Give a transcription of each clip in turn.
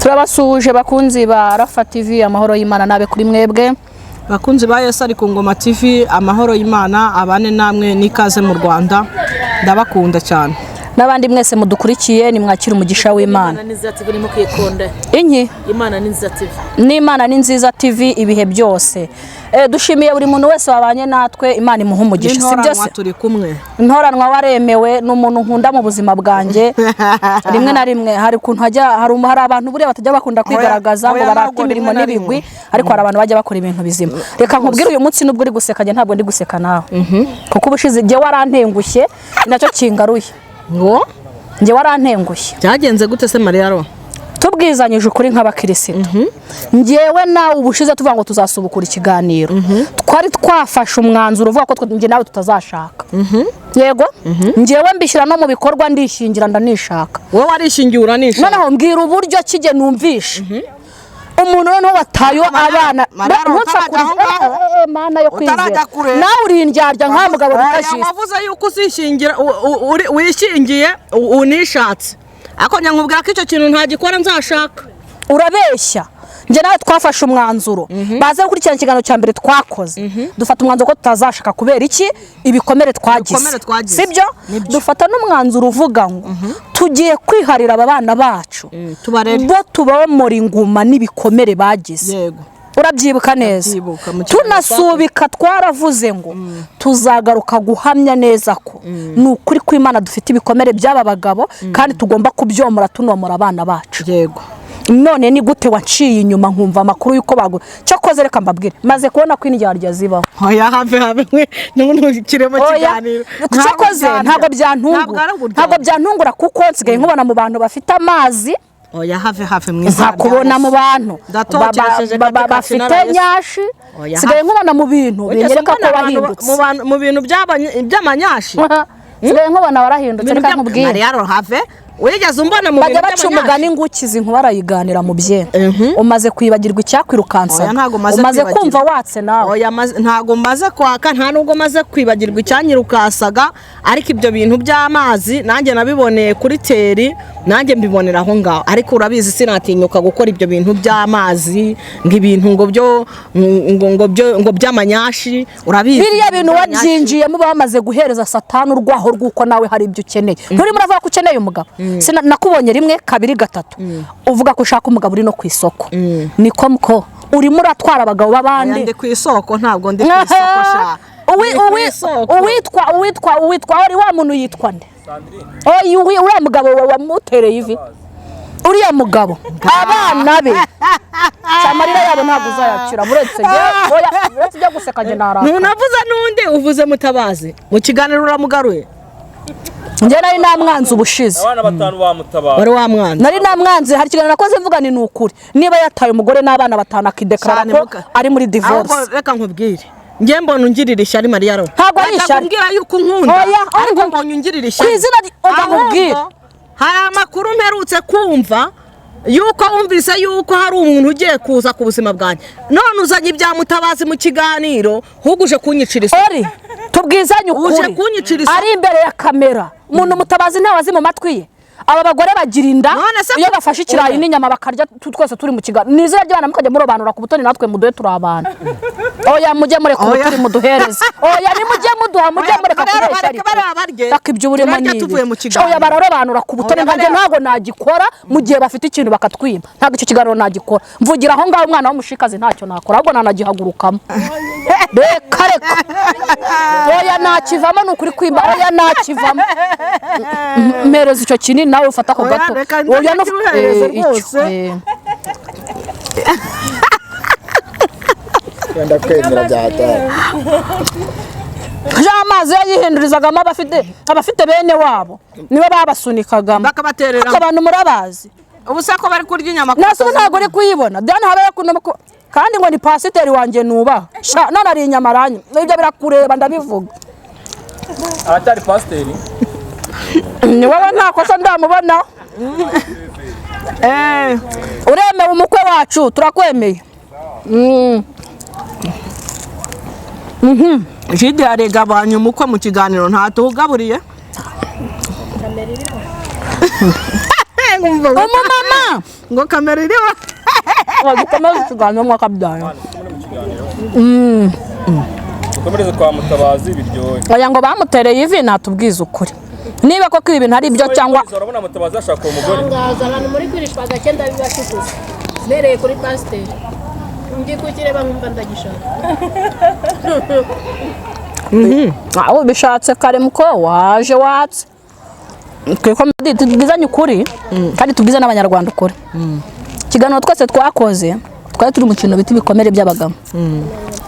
turabasuje bakunzi ba Rafa TV amahoro y'Imana nabe kuri mwebwe bakunzi ba Yesu ari ku Ngoma TV amahoro y'Imana abane namwe nikaze mu Rwanda ndabakunda cyane nabandi mwese mudukurikiye ni mwakira umugisha w'Imana inki Imana ni nziza TV ibihe byose dushimiye buri muntu wese wabanye natwe Imana imuha umugisha si byose turi kumwe intoranwa waremewe n'umuntu nkunda mu buzima bwanjye rimwe na rimwe hari kuntu hari abantu buriya batajya bakunda kwigaragaza ngo barate imirimo n'ibigwi ariko hari abantu bajya bakora ibintu bizima reka nkubwire uyu munsi nubwo uri guseka ntabwo ndi guseka nawe kuko ubushize je warantengushye nacyo kingaruye ngo nje warantengushye byagenze gute se Mariya tubwizanyije ukuri nk'abakirisitu ngewe nawe ubushize tuvuga ngo tuzasubukura ikiganiro twari twafashe umwanzuro uvuga ko nge nawe tutazashaka yego ngewe mbishyira no mu bikorwa ndishingira ndanishaka wowe warishingiye uranishaka noneho mbwira uburyo kige numvishe umuntu noneho watayo abana Mana yo kwizera nawe uri indyarya nka mugabo bitashise wavuze yuko usishingira wishingiye unishatse ako nyangubwira ko icyo kintu ntagikora nzashaka urabeshya nje nawe twafashe umwanzuro baze gukurikirana ikiganiro cya mbere twakoze dufata umwanzuro ko tutazashaka kubera iki ibikomere twagize sibyo dufata n'umwanzuro uvuga ngo tugiye kwiharira aba bana bacu bo tubamora inguma n'ibikomere bagize yego urabyibuka neza tunasubika twaravuze ngo tuzagaruka guhamya neza ko ni ukuri ko Imana dufite ibikomere by'aba bagabo kandi tugomba kubyomora tunomora abana bacu yego none ni gute waciye inyuma nkumva amakuru yuko bago cyakoze reka mbabwire maze kubona ko indyarya zibaho oya have n'umuntu kiremo kiganiro cyakoze ntabwo byantungura kuko nsigaye nkubona mu bantu bafite amazi oya have mwiza kubona mu bantu bafite nyashi sigaye nkubona mu bintu binyereka ko bahindutse mu bintu by'amanyashi sigaye nkubona barahindutse reka nkubwire Mariya have wigeze umbona mu bintu by'amanyashi umugani ngukizi nkubarayiganira mu bye umaze kwibagirwa icyakwirukansa umaze kumva watse nawe oya ntago maze kwaka nta nubwo maze kwibagirwa icyanyirukasaga ariko ibyo bintu by'amazi nanjye nabiboneye kuri teri nanjye mbibonera aho ngaho ariko urabizi sinatinyuka gukora ibyo bintu by'amazi ng'ibintu ngo by'amanyashi urabizi biriya bintu wabyinjiyemo bamaze guhereza satani urwaho rw'uko nawe hari ibyo ukeneye nturi muravuga ko ukeneye umugabo nakubonye rimwe kabiri gatatu uvuga ko ushaka umugabo uri no ku isoko niko mko urimo uratwara abagabo babandi ndi ku isoko ntabwo ndi ku isoko sha uwitwa uri wa muntu yitwa nde uriya mugabo wamutereye ivi uriya mugabo abana be amarira yabo ntabwo uzayakira buretse ujya guseka njye naraka ntunavuze n'undi uvuze Mutabazi mu kiganiro uramugaruye njye nari namwanze ubushize abana batanu bamutabara wari wamwanze nari namwanze hari ikiganiro nakoze mvuga ni ukuri niba yataye umugore n'abana batanu akidekarara ko ari muri divorce reka nkubwire njye mbona ungirira ishyari Mariya ntabwo ari ishyari mbwira yuko unkunda ariko mbona ungirira ishyari ku izina nkubwire hari amakuru mperutse kumva yuko wumvise yuko hari umuntu ugiye kuza ku buzima bwanjye none uzanye ibya Mutabazi mu kiganiro huguje kunyicira isoni tubwizanye ukuri ari imbere ya kamera umuntu Mutabazi ntawazi mu matwi ye aba bagore bagira inda iyo bafashe ikirayi n'inyama bakarya twese turi mu kiganiro nizira ry'abana mukajya murobanura ku butoni natwe muduhe turi abantu oya mujye mureka ubuturi muduhereze oya nimujye muduha mujye mureka kubeshya ariko ibyo burimo n'ibi oya bararobanura ku butoni ntabwo nagikora mu gihe bafite ikintu bakatwima ntabwo icyo kiganiro nagikora mvugira aho ngaho umwana w'umushikazi ntacyo nakora ahubwo nanagihagurukamo reka oya nakivamo ni ukuri kwimba oya nakivamo mpereza icyo kinini nawe ufata ako gato oya no ndakwemera byatari amazi yayihindurizagamo abafite bene wabo nibo babasunikagamo bakabaterera abantu murabazi ubu se ko bari kurya inyama nase ntabwo uri kuyibona dana habaye kandi ngo ni pasiteri wanjye nubaha none ari inyama aranye ibyo birakureba ndabivuga aratari pasiteri ni wowe nta kosa ndamubona uremewe umukwe wacu turakwemeye jide yaregabanye umukwe mu kiganiro ntatuhugaburiye umumama ngo kamera iriho wadukomeza ikiganiro mwakabyara dukomereze kwa Mutabazi biryohe. oya ngo bamutereye ivi natubwiza ukuri niba koko ibi bintu ari byo cyangwa urabona Mutabazi ashaka uwo mugore. Tangaza abantu muri kwirishwa agakenda bibashikuza mereye kuri pasiteri ngiye kukireba nkumva ndagishaka aho bishatse kare muko waje watse twikomedi tubwizanye ukuri kandi tubwize n'abanyarwanda ukuri ikiganiro twese twakoze twari turi mu kintu bita ibikomere by'abagabo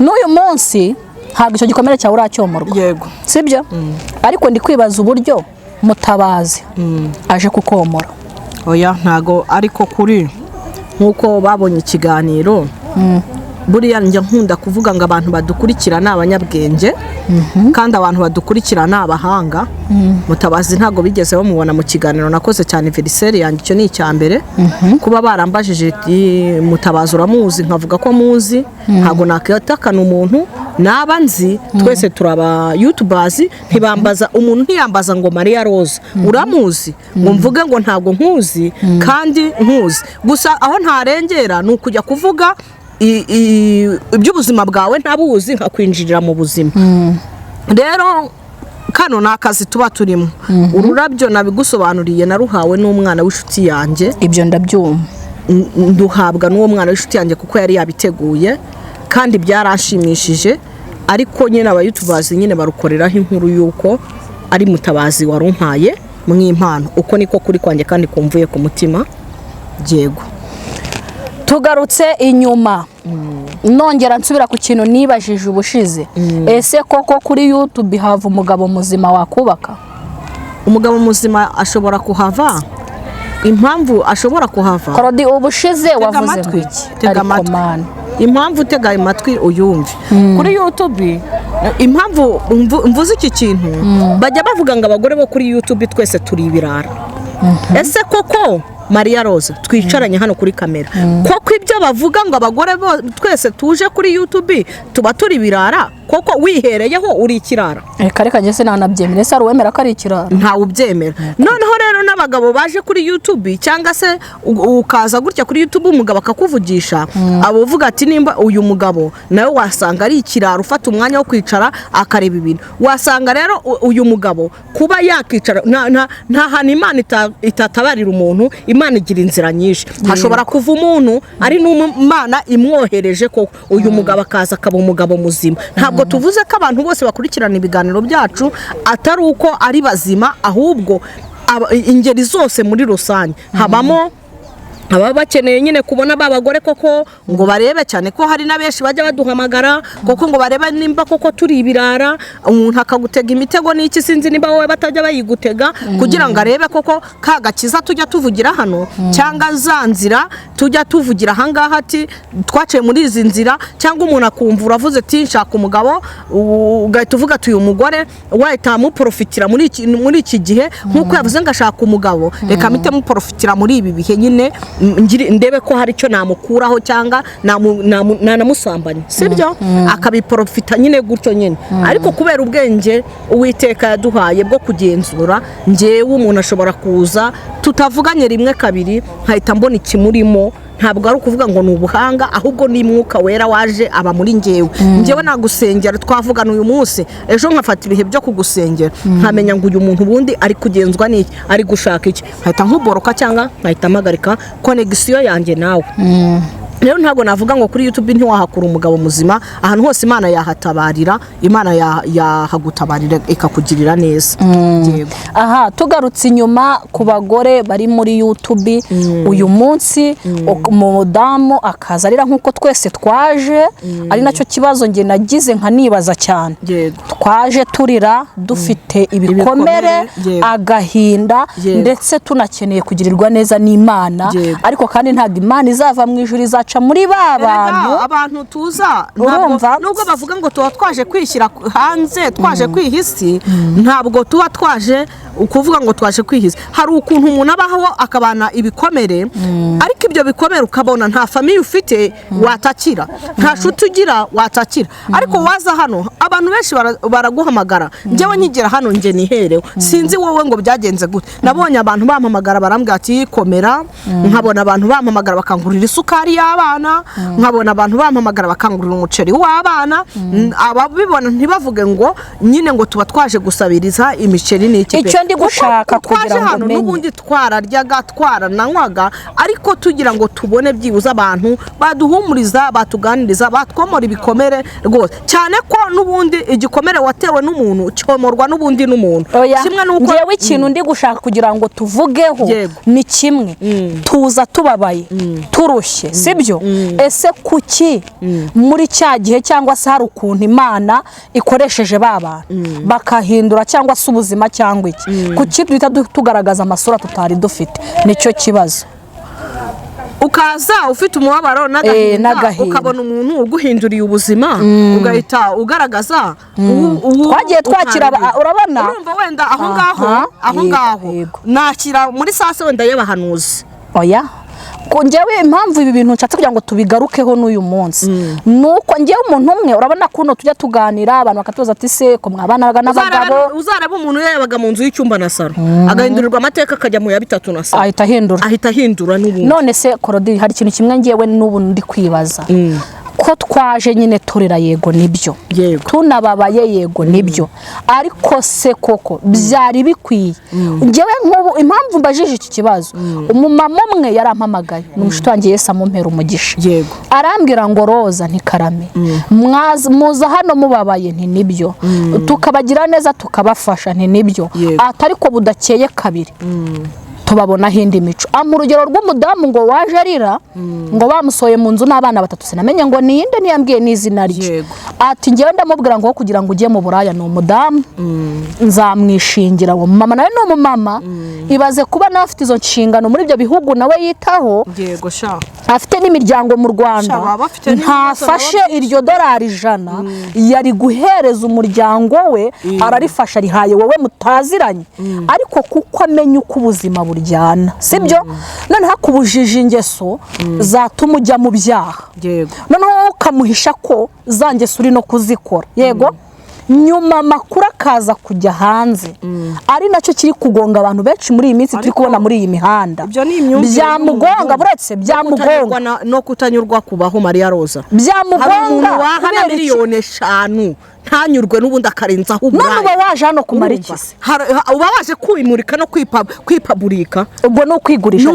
n'uyu munsi ntabwo icyo gikomere cyawe uracyomorwa yego sibyo ariko ndi kwibaza uburyo Mutabazi aje kukomora oya ntago ariko kuri nkuko babonye ikiganiro buriya njya nkunda kuvuga ngo abantu badukurikira ni abanyabwenge kandi abantu badukurikira ni abahanga Mutabazi ntago bigeze bamubona mu kiganiro nakoze cyane veriseri yanjye icyo ni icya mbere kuba barambajije Mutabazi uramuzi nkavuga ko muzi ntago nakitakana umuntu naba nzi twese turaba YouTubers ntibambaza umuntu ntiyambaza ngo Maria Rose uramuzi ngo mvuge ngo ntago nkuzi kandi nkuzi gusa aho ntarengera ni ukujya kuvuga iby'ubuzima bwawe ntabuzi nkakwinjirira mu buzima rero kano ni akazi tuba turimo ururabyo nabigusobanuriye naruhawe n'umwana w'inshuti yanjye ibyo ndabyumva nduhabwa n'uwo mwana w'inshuti yanjye kuko yari yabiteguye kandi byaranshimishije ariko nyine aba YouTubers nyine barukoreraho inkuru y'uko ari Mutabazi warumpaye mw'impano uko niko kuri kwanjye kandi kumvuye ku mutima yego tugarutse inyuma nongera nsubira ku kintu nibajije ubushize ese koko kuri YouTube hava umugabo muzima wakubaka umugabo muzima ashobora kuhava impamvu ashobora kuhava Korodi ubushize wavuze tega amatwi impamvu tega amatwi uyumve kuri YouTube impamvu mvuze iki kintu bajya bavuga ngo abagore bo kuri YouTube twese turi ibirara ese koko Maria Rose twicaranye hano kuri kamera koko ibyo bavuga ngo abagore twese tuje kuri YouTube tuba turi birara koko wihereyeho uri ikirara reka njye sinanabyemera ese uwemera ko ari ikirara ntawe ubyemera noneho rero n'abagabo baje kuri YouTube cyangwa se ukaza gutya kuri YouTube umugabo akakuvugisha abo uvuga ati nimba uyu mugabo nawe wasanga ari ikirara ufata umwanya wo kwicara akareba ibintu wasanga rero uyu mugabo kuba yakicara nta hantu Imana itatabarira umuntu Imana igira inzira nyinshi hashobora kuva umuntu ari n'Imana imwohereje ko uyu mugabo akaza akaba umugabo muzima ntabwo tuvuze ko abantu bose bakurikirana ibiganiro byacu atari uko ari bazima ahubwo ingeri zose muri rusange habamo aba bakeneye nyine kubona babagore koko ngo barebe cyane ko hari nabenshi bajya baduhamagara koko ngo barebe nimba koko turi ibirara umuntu akagutega imitego n'iki sinzi nimba wowe batajya bayigutega kugira ngo arebe koko kagakiza tujya tuvugira hano cyangwa zanzira tujya tuvugira ahangaha ati twaciye muri izi nzira cyangwa umuntu akumva uravuze ati nshaka umugabo ugahita uvuga ati uyu mugore wahita muprofitira muri iki gihe nkuko yavuze ngo ashaka umugabo reka mpite muprofitira muri ibi bihe nyine ndebe ko hari icyo namukuraho cyangwa nanamusambanya sibyo akabiprofita nyine gutyo nyine ariko kubera ubwenge Uwiteka yaduhaye bwo kugenzura njyewe umuntu ashobora kuza tutavuganye rimwe kabiri nkahita mbona ikimurimo ntabwo ari ukuvuga ngo ni ubuhanga ahubwo ni Mwuka Wera waje aba muri njyewe nagusengera twavugana uyu munsi ejo nkafata ibihe byo kugusengera nkamenya ngo uyu muntu ubundi ari kugenzwa n'iki ari gushaka iki nkahita nkuboroka cyangwa nkahita mpagarika konegisiyo yanjye nawe rero ntabwo navuga ngo kuri YouTube ntiwahakura umugabo muzima ahantu hose Imana yahatabarira Imana yahagutabarira ikakugirira neza aha tugarutse inyuma ku bagore bari muri YouTube uyu munsi umudamu akazarira nkuko twese twaje ari nacyo kibazo nge nagize nkanibaza cyane twaje turira dufite ibikomere agahinda ndetse tunakeneye kugirirwa neza n'Imana ariko kandi ntabwo Imana izava mu ijuru tugaca muri ba bantu abantu tuza urumva nubwo bavuga ngo tuba twaje kwishyira hanze twaje kwihisi ntabwo tuba twaje ukuvuga ngo twaje kwihisi hari ukuntu umuntu abaho akabana ibikomere ariko ibyo bikomere ukabona nta famiye ufite watakira nta nshuti ugira watakira ariko waza hano abantu benshi baraguhamagara njyewe nkigera hano nge niherewe sinzi wowe ngo byagenze gute nabonye abantu bampamagara barambwira ati komera nkabona abantu bampamagara bakangurira isukari y'abana nkabona abantu bampamagara bakangurira umuceri w'abana ababibona ntibavuge ngo nyine ngo tuba twaje gusabiriza imiceri n'iki icyo ndi gushaka kugira ngo menye n'ubundi twararyaga twarananywaga ariko tugira ngo tubone byibuze abantu baduhumuriza batuganiriza batwomora ibikomere rwose cyane ko n'ubundi igikomere watewe n'umuntu cyomorwa n'ubundi n'umuntu kimwe nuko ngewe ikintu ndi gushaka kugira ngo tuvugeho ni kimwe tuza tubabaye turushye sibyo ese kuki muri cya gihe cyangwa se hari ukuntu Imana ikoresheje baba bakahindura cyangwa se ubuzima cyangwa iki kuki duhita tugaragaza amasura tutari dufite nicyo kibazo ukaza ufite umubabaro n'agahinda ukabona umuntu uguhinduriye ubuzima ugahita ugaragaza twagiye twakira urabona urumva wenda aho ngaho nakira muri sase wenda y'abahanuzi oya njyewe impamvu ibi bintu nshatse kugira ngo tubigarukeho n'uyu munsi nuko njyewe umuntu umwe urabona kuno tujya tuganira abantu bakatuza ati se ko mwabanaga n'abagabo uzareba umuntu yabaga mu nzu y'icyumba na saro agahindurirwa amateka akajya mu ya bitatu na saro ahita ahindura n'ubundi none se Korodiri hari ikintu kimwe njyewe n'ubu ndi kwibaza ko twaje nyine turira yego nibyo tunababaye yego nibyo ariko se koko byari bikwiye njyewe nk'ubu impamvu mbajije iki kibazo umumama umwe yarampamagaye ni umushuti wanjye Yesu amumpera umugisha arambwira ngo Roza ntikarame muza hano mubabaye nti nibyo tukabagira neza tukabafasha nti nibyo atari ko budakeye kabiri tubabona hindi mico urugero rw'umudamu ngo waje arira ngo bamusoye mu nzu n'abana batatu sinamenye ngo ninde ntiyambwiye n'izina rye ati ngewe ndamubwira ngo kugira ngo ujye mu buraya ni umudamu nzamwishingira uwo mama nawe ni umumama ibaze kuba nawe afite izo nshingano muri ibyo bihugu nawe yitaho afite n'imiryango mu Rwanda ntafashe iryo $100 yari guhereza umuryango we ararifasha rihaye wowe mutaziranye ariko kuko amenye uko ubuzima buryana sibyo noneho kubujije ingeso zatuma ujya mu byaha noneho ukamuhisha ko za ngeso uri no kuzikora yego nyuma amakuru akaza kujya hanze ari nacyo kiri kugonga abantu benshi muri iyi minsi turi kubona muri iyi mihanda byamugonga buretse byamugonga no kutanyurwa kubaho Maria Roza byamugonga wahana miliyoni 5 ntanyurwe n'ubundi akarenzaho uburaya none uba waje hano kumara iki se uba waje kwimurika no kwipaburika ubwo no kwigurisha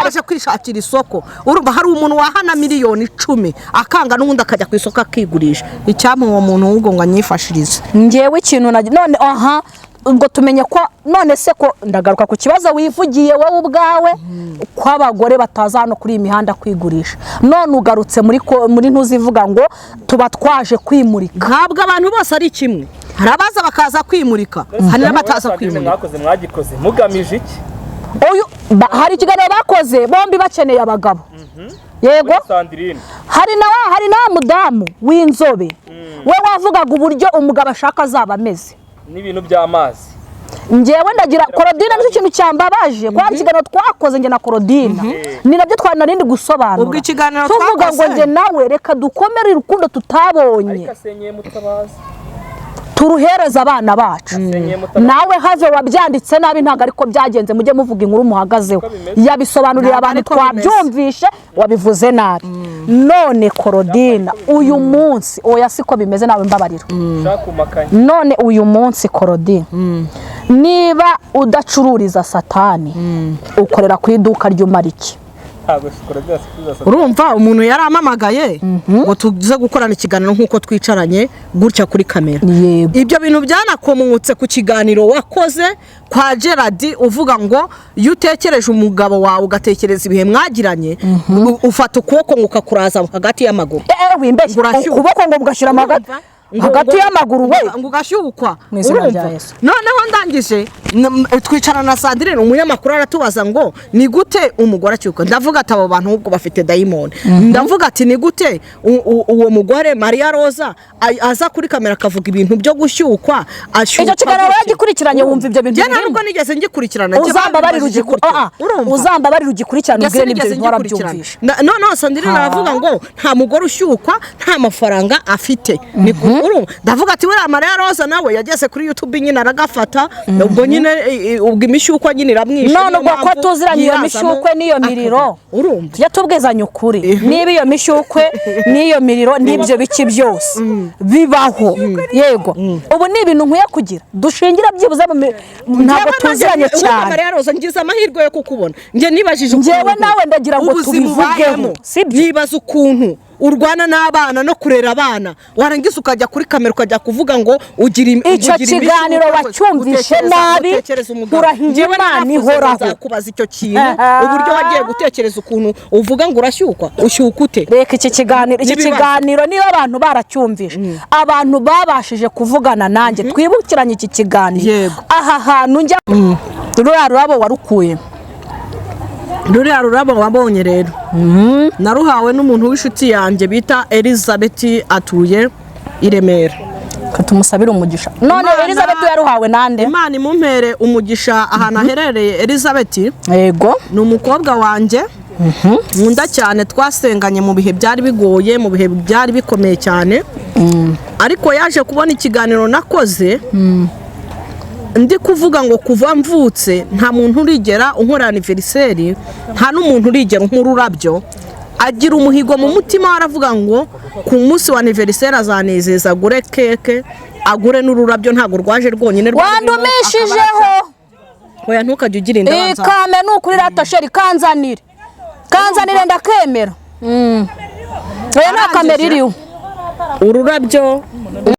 waje kwishakira isoko urumva hari umuntu wahana miliyoni 10 akanga n'ubundi akajya ku isoko akigurisha icyampa uwo muntu ahubwo ngo anyifashirize ngewe ikintu none ubwo tumenye ko none se ko ndagaruka ku kibazo wivugiye wowe ubwawe ko abagore bataza hano kuri iyi mihanda kwigurisha none ugarutse muri ntuzivuga ngo tuba twaje kwimurika ntabwo abantu bose ari kimwe hari abaza bakaza kwimurika hari n'abataza kwimurika mwagikoze mugamije iki hari ikiganiro bakoze bombi bakeneye abagabo yego hari na mudamu w'inzobe we wavugaga uburyo umugabo ashaka azaba ameze n'ibintu by'amazi ngewe ndagira Korodina nicyo kintu cyambabaje kwa ikiganiro twakoze nge na Korodina ni nabyo twanarindi gusobanura ubwo ikiganiro tuvuga ngo nge nawe reka dukomere urukundo tutabonye turuhereza abana bacu nawe have wabyanditse nabi ntago ariko byagenze mujye muvuga inkuru muhagazeho yabisobanurira abantu twabyumvishe wabivuze nabi none Korodina uyu munsi oya siko bimeze nawe mbabarira none uyu munsi Korodina niba udacururiza satani ukorera ku iduka ry'umariki urumva umuntu yaramamagaye ngo tuze gukorana ikiganiro nk'uko twicaranye gutya kuri kamera ibyo bintu byanakomotse ku kiganiro wakoze kwa Gerard uvuga ngo iyo utekereje umugabo wawe ugatekereza ibihe mwagiranye ufata ukuboko ngo ukakuraza hagati y'amaguru wimbeshye ukuboko ngo ugashyira hagati hagati y'amaguru we ngo ugashyukwa Mu izina rya Yesu. noneho ndangije twicara na Sandrine umunyamakuru aratubaza ngo ni gute umugore acyuka ndavuga ati abo bantu ahubwo bafite dayimoni ndavuga ati ni gute uwo mugore Maria Rosa aza kuri kamera akavuga ibintu byo gushyukwa icyo kiganiro yagikurikiranye wumva ibyo bintu njye ntabwo nigeze ngikurikirana uzambabarira ugikurikirana ubwire n'ibyo bintu warabyumvisha noneho Sandrine aravuga ngo nta mugore ushyukwa nta mafaranga afite ndavuga ati buriya Maria Rosa nawe yageze kuri YouTube nyine aragafata ubwo nyine ubwo imishyukwa nyine iramwishe none ubwo ko tuziranye iyo mishyukwe n'iyo miriro tujya tubwizanya ukuri niba iyo mishyukwe n'iyo miriro n'ibyo biki byose bibaho yego ubu ni ibintu nkwiye kugira dushingira byibuze ntabwo tuziranye cyane Maria Rosa ngize amahirwe yo kukubona njye nibajije njyewe nawe ndagira ngo tubivugeho nibaza ukuntu urwana n'abana no kurera abana warangiza ukajya kuri kamera ukajya kuvuga ngo ugira icyo kiganiro wacyumvishe nabi urahiye Imana ihoraho kubaza icyo kintu uburyo wagiye gutekereza ukuntu uvuga ngo urashyukwa ushyuka ute reka iki kiganiro niba abantu baracyumvishe abantu babashije kuvugana nanjye twibukiranye iki kiganiro aha hantu njya ruriya rurabo warukuye ruriya rurabo wabonye rero naruhawe n'umuntu w'inshuti yanjye bita Elizabeth atuye i Remera tumusabire umugisha none Elizabeth yaruhawe nande Imana imumpere umugisha ahantu aherereye Elizabeth yego ni umukobwa wanjye nkunda cyane twasenganye mu bihe byari bigoye mu bihe byari bikomeye cyane ariko yaje kubona ikiganiro nakoze ndi kuvuga ngo kuva mvutse nta muntu urigera unkora anniversaire nta n'umuntu urigera nk'ururabyo agira umuhigo mu mutima aravuga ngo ku munsi wa anniversaire azanezeza agure keke agure n'ururabyo ntabwo rwaje rwonyine wandumishijeho oya ntukajye ugira indabanza ikame nukuri ratasheri kanzanire ndakemera oya nta kamera iriho ururabyo